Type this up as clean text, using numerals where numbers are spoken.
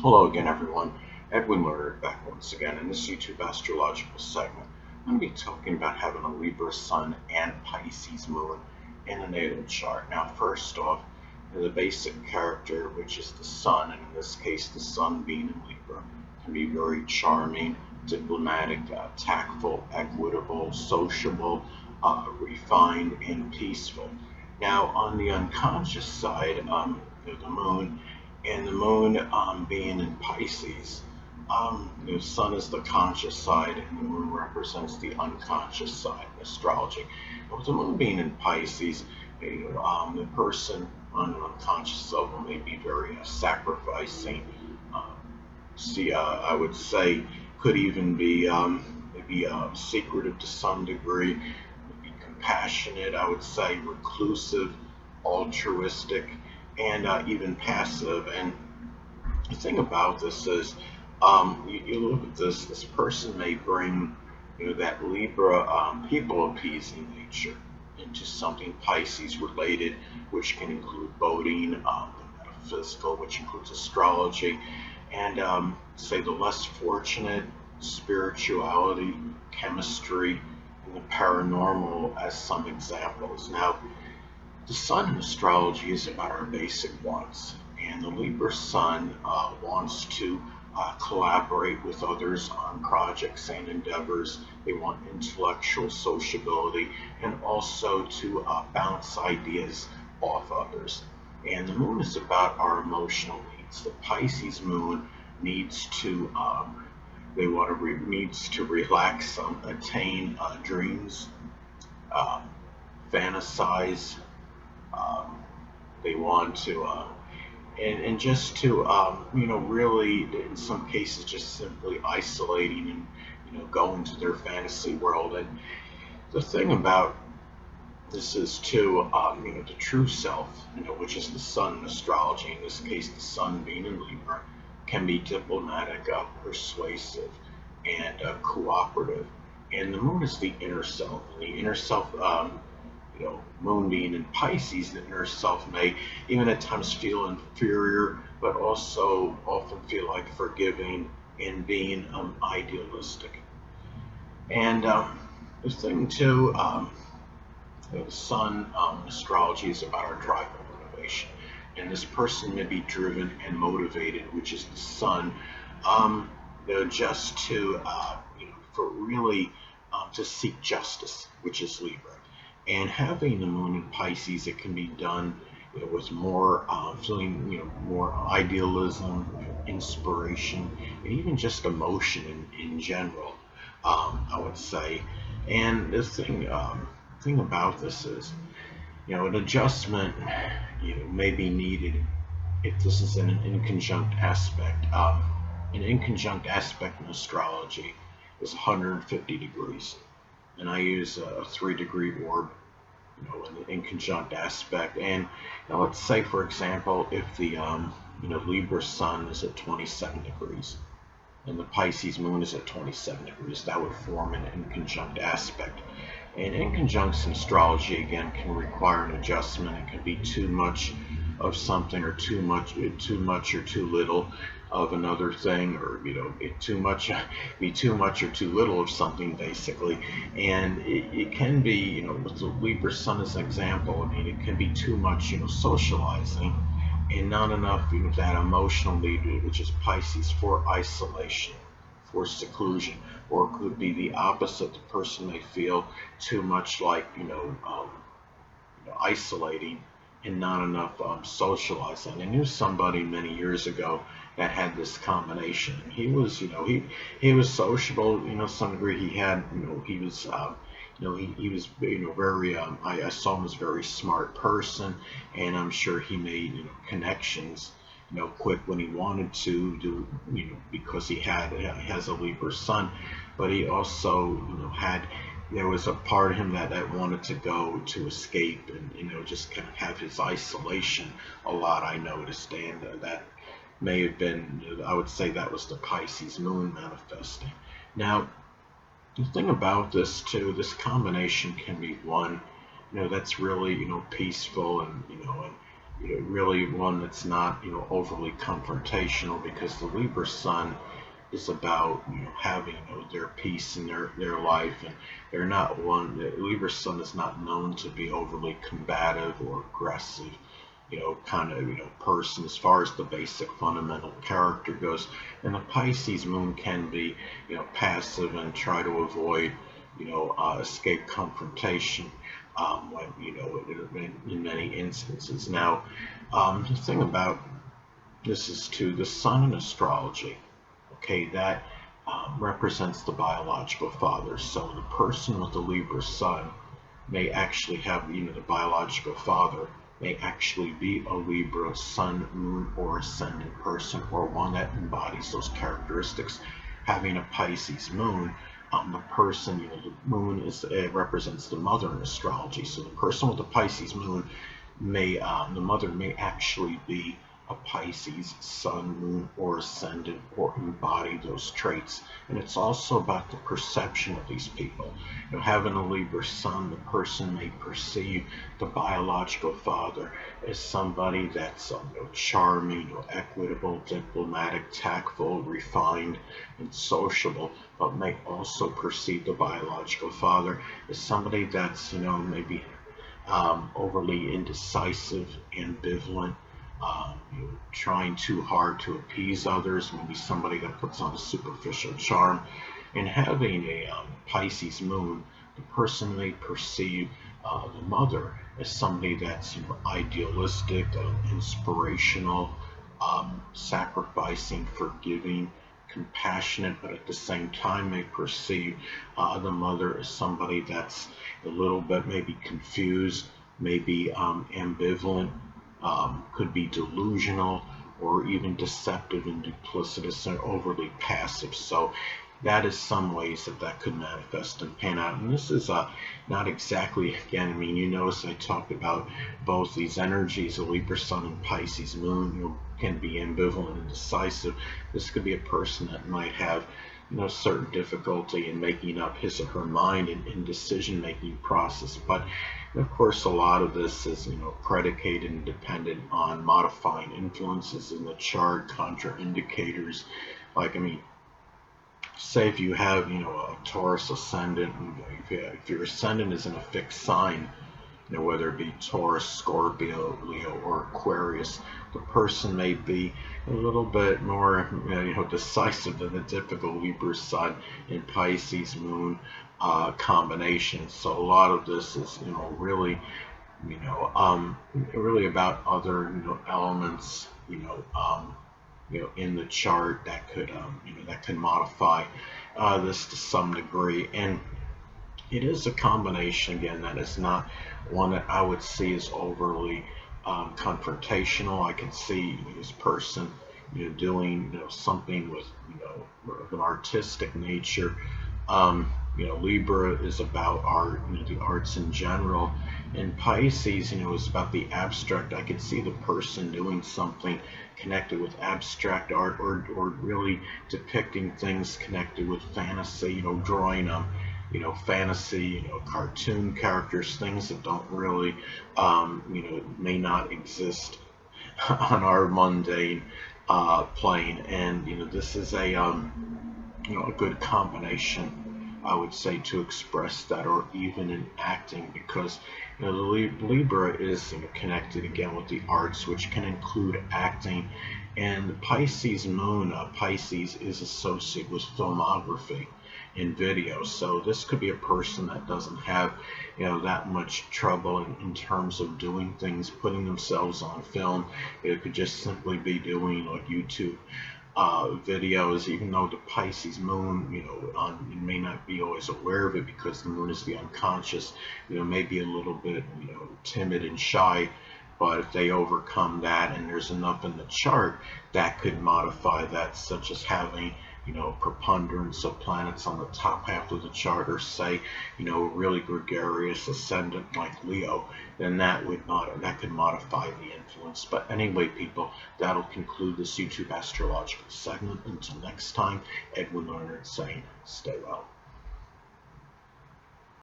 Hello again, everyone. Edwin Learnard back once again in this YouTube astrological segment. I'm going to be talking about having a Libra sun and Pisces moon in a natal chart. Now, first off, the basic character, which is the sun, and in this case, the sun being in Libra, can be very charming, diplomatic, tactful, equitable, sociable, refined, and peaceful. Now, on the unconscious side, the moon and the moon being in Pisces, the sun is the conscious side and the moon represents the unconscious side in astrology. But with the moon being in Pisces, the person on an unconscious level may be very sacrificing. I would say could even be maybe secretive to some degree, maybe compassionate, I would say reclusive, altruistic, and even passive. And the thing about this is, you look at this person may bring, that Libra people appeasing nature into something Pisces related, which can include boating, the metaphysical, which includes astrology, and say the less fortunate, spirituality, chemistry, and the paranormal as some examples. Now, the sun in astrology is about our basic wants, and the Libra sun wants to collaborate with others on projects and endeavors. They want intellectual sociability and also to bounce ideas off others. And the moon is about our emotional needs. The Pisces moon needs to needs to relax, attain dreams, uh, fantasize. Um, they want to, and just to, really, in some cases, just simply isolating and, going to their fantasy world. And the thing about this is too, the true self, which is the sun in astrology, in this case, the sun being in Libra, can be diplomatic, persuasive, and cooperative. And the moon is the inner self, and the inner self, moon being in Pisces, the inner self may even at times feel inferior, but also often feel like forgiving and being idealistic. And the thing too, the sun astrology is about our drive and motivation. And this person may be driven and motivated, which is the sun, just to, for really to seek justice, which is Libra. And having the moon in Pisces, it can be done, with more feeling, more idealism, inspiration, and even just emotion in general. I would say. And the thing about this is, an adjustment, may be needed if this is an inconjunct aspect. An inconjunct aspect in astrology is 150 degrees, and I use a 3-degree orb, in the inconjunct aspect. And let's say, for example, if the Libra sun is at 27 degrees and the Pisces moon is at 27 degrees, that would form an inconjunct aspect. And inconjuncts in astrology, again, can require an adjustment. It can be too much of something, or too much or too little of another thing, or be too much or too little of something, basically. And it can be, with the Libra sun as an example, I mean, it can be too much, socializing, and not enough, that emotional need, which is Pisces, for isolation, for seclusion. Or it could be the opposite. The person may feel too much like, isolating, and not enough socializing. I knew somebody many years ago that had this combination. He was, he was sociable, some degree. He had, he was, he was, very. I saw him as a very smart person, and I'm sure he made, connections, quick when he wanted to do, because he has a Libra sun, but he also, had, there was a part of him that wanted to go to escape and, just kind of have his isolation a lot, I noticed. And that may have been, I would say that was the Pisces moon manifesting. Now, the thing about this too, this combination can be one, that's really, peaceful, and, really one that's not overly confrontational, because the Libra Sun is about having their peace in their life, and they're not one. The Libra Sun is not known to be overly combative or aggressive, kind of person as far as the basic fundamental character goes. And the Pisces Moon can be passive and try to avoid escape confrontation, when in many instances. Now, the thing about this is too, the Sun in astrology. Okay, that represents the biological father. So the person with the Libra Sun may actually have, the biological father may actually be a Libra Sun, Moon, or Ascendant person, or one that embodies those characteristics. Having a Pisces Moon, the person, the Moon represents the mother in astrology. So the person with the Pisces Moon may, the mother may actually be a Pisces Sun, Moon, or Ascendant, or embody those traits. And it's also about the perception of these people. Having a Libra Sun, the person may perceive the biological father as somebody that's charming, equitable, diplomatic, tactful, refined, and sociable, but may also perceive the biological father as somebody that's maybe overly indecisive, ambivalent, trying too hard to appease others, maybe somebody that puts on a superficial charm. And having a Pisces Moon, the person may perceive the mother as somebody that's idealistic, inspirational, sacrificing, forgiving, compassionate, but at the same time may perceive the mother as somebody that's a little bit maybe confused, maybe ambivalent, could be delusional, or even deceptive and duplicitous and overly passive. So that is some ways that could manifest and pan out. And this is not exactly, again, I mean, you notice I talked about both these energies, the Libra Sun and Pisces Moon, can be ambivalent and decisive. This could be a person that might have certain difficulty in making up his or her mind in decision-making process. But of course, a lot of this is predicated and dependent on modifying influences in the chart, contraindicators. Like, I mean, say if you have a Taurus ascendant, and if your ascendant is in a fixed sign, whether it be Taurus, Scorpio, Leo, or Aquarius, the person may be a little bit more, decisive than the typical Libra Sun and Pisces Moon combination. So a lot of this is, really about other, elements, in the chart that could, that can modify this to some degree. And it is a combination, again, that is not one that I would see as overly confrontational. I can see this person, doing, something with, of an artistic nature. Libra is about art, the arts in general, and Pisces, is about the abstract. I could see the person doing something connected with abstract art, or really depicting things connected with fantasy, drawing fantasy, cartoon characters, things that don't really, may not exist on our mundane plane. And this is a good combination, I would say, to express that, or even in acting, because the Libra is connected again with the arts, which can include acting. And the Pisces Moon, Pisces is associated with filmography in video. So this could be a person that doesn't have that much trouble in terms of doing things, putting themselves on film. It could just simply be doing like YouTube videos, even though the Pisces Moon, you may not be always aware of it, because the Moon is the unconscious, may be a little bit, timid and shy. But if they overcome that, and there's enough in the chart that could modify that, such as having preponderance of planets on the top half of the chart, or say, really gregarious ascendant like Leo, then that could modify the influence. But anyway, people, that'll conclude this YouTube astrological segment. Until next time, Edwin Learnard saying, stay well.